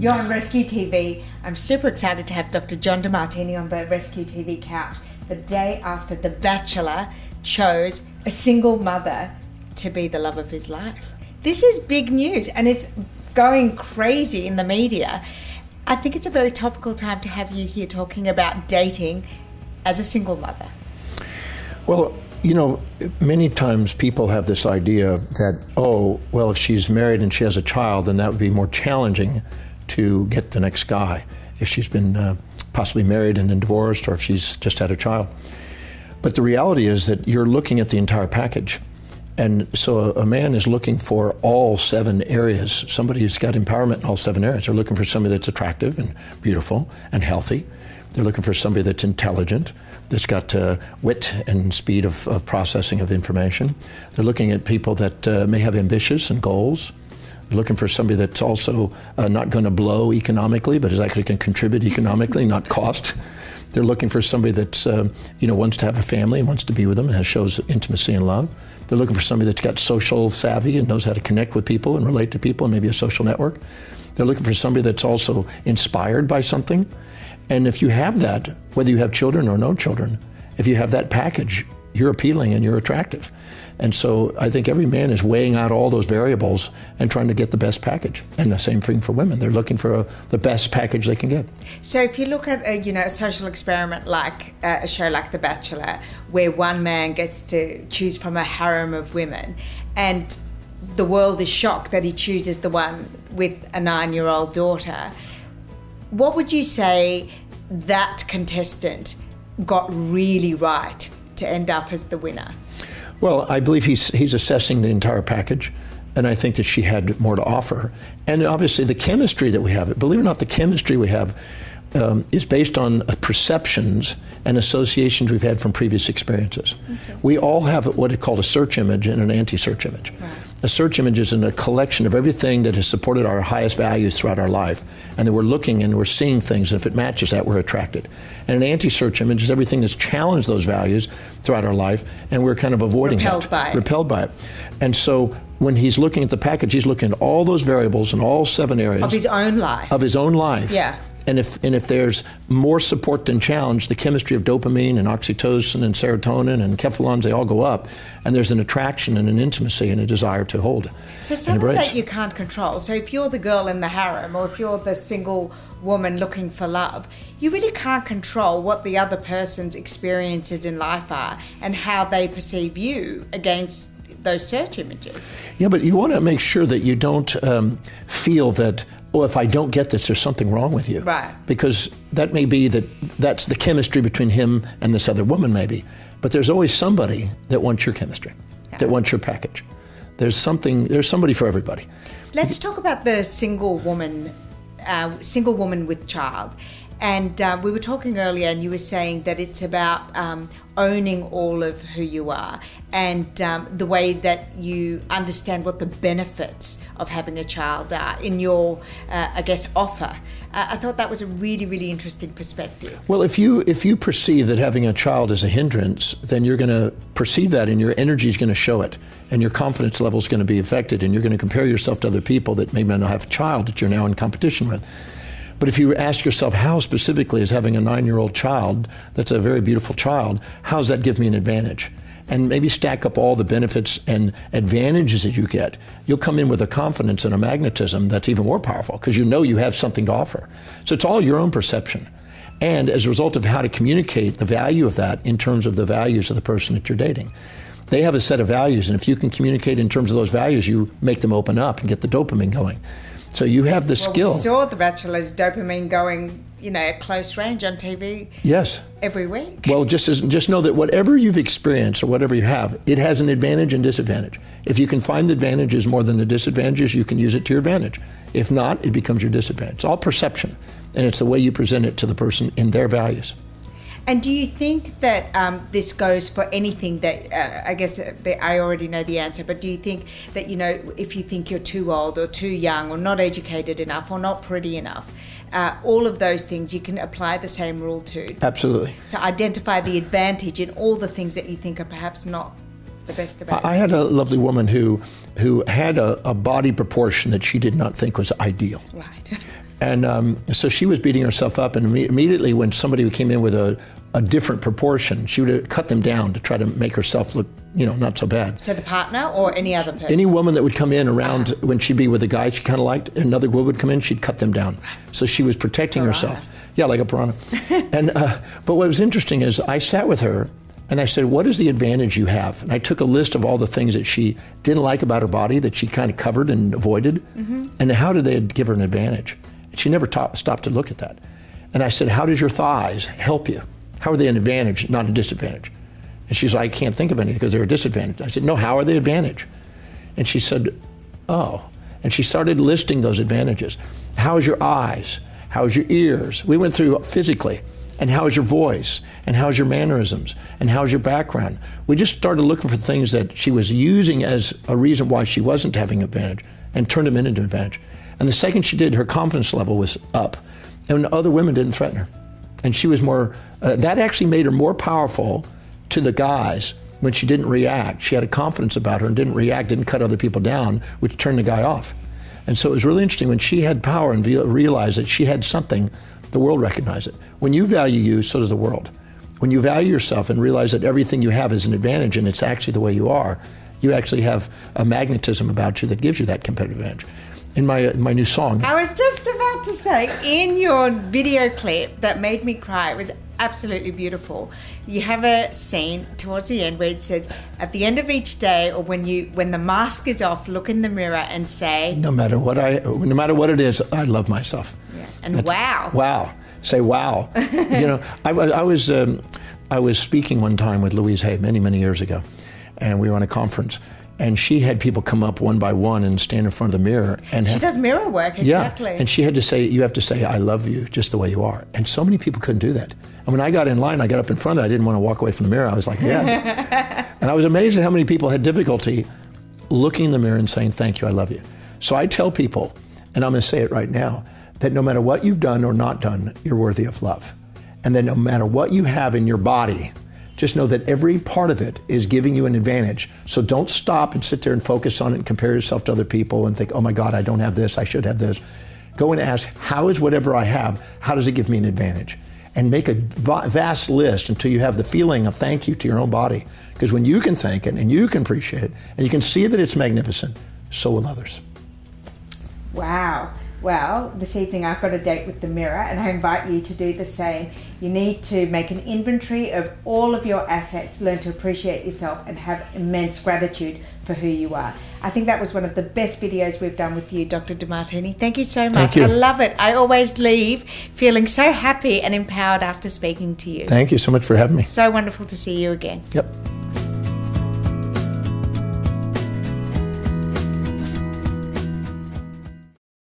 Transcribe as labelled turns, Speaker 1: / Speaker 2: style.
Speaker 1: You're on Rescue TV. I'm super excited to have Dr. John Demartini on the Rescue TV couch the day after The Bachelor chose a single mother to be the love of his life. This is big news and it's going crazy in the media. I think it's a very topical time to have you here talking about dating as a single mother.
Speaker 2: Well, you know, many times people have this idea that, oh, well, if she's married and she has a child, then that would be more challenging to get the next guy if she's been possibly married and then divorced, or if she's just had a child. But the reality is that you're looking at the entire package. And so a man is looking for all 7 areas. Somebody who's got empowerment in all 7 areas. They're looking for somebody that's attractive and beautiful and healthy. They're looking for somebody that's intelligent, that's got wit and speed of processing of information. They're looking at people that may have ambitions and goals. They're looking for somebody that's also not going to blow economically, but is actually going to contribute economically, not cost. They're looking for somebody that's wants to have a family and wants to be with them and shows intimacy and love. They're looking for somebody that's got social savvy and knows how to connect with people and relate to people and maybe a social network. They're looking for somebody that's also inspired by something. And if you have that, whether you have children or no children, if you have that package, you're appealing and you're attractive. And so I think every man is weighing out all those variables and trying to get the best package. And the same thing for women. They're looking for the best package they can get.
Speaker 1: So if you look at a social experiment like a show like The Bachelor, where one man gets to choose from a harem of women, and the world is shocked that he chooses the one with a 9-year-old daughter, what would you say that contestant got really right to end up as the winner?
Speaker 2: Well, I believe he's assessing the entire package, and I think that she had more to offer. And obviously the chemistry that we have, believe it or not, the chemistry we have is based on perceptions and associations we've had from previous experiences. Okay. We all have what is called a search image and an anti-search image. Right. A search image is a collection of everything that has supported our highest values throughout our life, and then we're looking and we're seeing things, and if it matches that, we're attracted. And an anti-search image is everything that's challenged those values throughout our life, and we're kind of avoiding repelled by it. And so when he's looking at the package, he's looking at all those variables in all 7 areas.
Speaker 1: Of his own life.
Speaker 2: Of his own life.
Speaker 1: Yeah.
Speaker 2: And if there's more support than challenge, the chemistry of dopamine and oxytocin and serotonin and enkephalins, they all go up. And there's an attraction and an intimacy and a desire to hold.
Speaker 1: So some of that you can't control. So if you're the girl in the harem, or if you're the single woman looking for love, you really can't control what the other person's experiences in life are and how they perceive you against those search images.
Speaker 2: Yeah, but you want to make sure that you don't feel that, oh, if I don't get this, there's something wrong with you.
Speaker 1: Right.
Speaker 2: Because that may be that's the chemistry between him and this other woman, maybe. But there's always somebody that wants your chemistry, that wants your package. There's somebody for everybody.
Speaker 1: Let's talk about the single woman with child. And we were talking earlier, and you were saying that it's about owning all of who you are, and the way that you understand what the benefits of having a child are in your, offer. I thought that was a really, really interesting perspective.
Speaker 2: Well, if you perceive that having a child is a hindrance, then you're going to perceive that, and your energy is going to show it, and your confidence level is going to be affected, and you're going to compare yourself to other people that maybe not have a child that you're now in competition with. But if you ask yourself, how specifically is having a 9-year-old child, that's a very beautiful child, how does that give me an advantage? And maybe stack up all the benefits and advantages that you get. You'll come in with a confidence and a magnetism that's even more powerful because you know you have something to offer. So it's all your own perception. And as a result of how to communicate the value of that in terms of the values of the person that you're dating. They have a set of values, and if you can communicate in terms of those values, you make them open up and get the dopamine going. So you have the skill.
Speaker 1: We saw The Bachelor's dopamine going, at close range on TV.
Speaker 2: Yes.
Speaker 1: Every week.
Speaker 2: Well, just know that whatever you've experienced or whatever you have, it has an advantage and disadvantage. If you can find the advantages more than the disadvantages, you can use it to your advantage. If not, it becomes your disadvantage. It's all perception, and it's the way you present it to the person in their values.
Speaker 1: And do you think that this goes for anything that, I already know the answer, but do you think that, if you think you're too old or too young or not educated enough or not pretty enough, all of those things you can apply the same rule to?
Speaker 2: Absolutely.
Speaker 1: So identify the advantage in all the things that you think are perhaps not the best about it.
Speaker 2: I had a lovely woman who had a body proportion that she did not think was ideal.
Speaker 1: Right.
Speaker 2: And so she was beating herself up, and immediately when somebody came in with a different proportion, she would cut them down to try to make herself look, not so bad.
Speaker 1: So the partner or any other person?
Speaker 2: Any woman that would come in around when she'd be with a guy she kind of liked, another woman would come in, she'd cut them down. So she was protecting herself. Yeah, like a piranha. And but what was interesting is I sat with her and I said, what is the advantage you have? And I took a list of all the things that she didn't like about her body that she kind of covered and avoided. And how did they give her an advantage? And she never stopped to look at that. And I said, how does your thighs help you? How are they an advantage, not a disadvantage? And she's like, I can't think of any because they're a disadvantage. I said, no, how are they advantage? And she said, oh. And she started listing those advantages. How is your eyes? How is your ears? We went through physically. And how is your voice? And how is your mannerisms? And how is your background? We just started looking for things that she was using as a reason why she wasn't having advantage and turned them into advantage. And the second she did, her confidence level was up. And other women didn't threaten her. And she was more, that actually made her more powerful to the guys when she didn't react. She had a confidence about her and didn't react, didn't cut other people down, which turned the guy off. And so it was really interesting when she had power and realized that she had something, the world recognized it. When you value you, so does the world. When you value yourself and realize that everything you have is an advantage and it's actually the way you are, you actually have a magnetism about you that gives you that competitive advantage. In my new song.
Speaker 1: I was just about to say, in your video clip that made me cry, it was absolutely beautiful. You have a scene towards the end where it says, at the end of each day, or when the mask is off, look in the mirror and say, no matter what
Speaker 2: it is, I love myself.
Speaker 1: Yeah. And wow.
Speaker 2: Wow. Say wow. I was speaking one time with Louise Hay many years ago, and we were on a conference. And she had people come up one by one and stand in front of the mirror. And
Speaker 1: she does mirror work, exactly.
Speaker 2: Yeah, and she had to say, you have to say, I love you, just the way you are. And so many people couldn't do that. And when I got in line, I got up in front of it, I didn't want to walk away from the mirror. I was like, yeah. And I was amazed at how many people had difficulty looking in the mirror and saying, thank you, I love you. So I tell people, and I'm going to say it right now, that no matter what you've done or not done, you're worthy of love. And that no matter what you have in your body, just know that every part of it is giving you an advantage. So don't stop and sit there and focus on it and compare yourself to other people and think, oh my God, I don't have this, I should have this. Go and ask, how is whatever I have, how does it give me an advantage? And make a vast list until you have the feeling of thank you to your own body. Because when you can thank it and you can appreciate it and you can see that it's magnificent, so will others.
Speaker 1: Wow. Well, this evening I've got a date with the mirror and I invite you to do the same. You need to make an inventory of all of your assets, learn to appreciate yourself and have immense gratitude for who you are. I think that was one of the best videos we've done with you, Dr. Demartini. Thank you so much.
Speaker 2: Thank you.
Speaker 1: I love it. I always leave feeling so happy and empowered after speaking to you.
Speaker 2: Thank you so much for having me.
Speaker 1: So wonderful to see you again.
Speaker 2: Yep.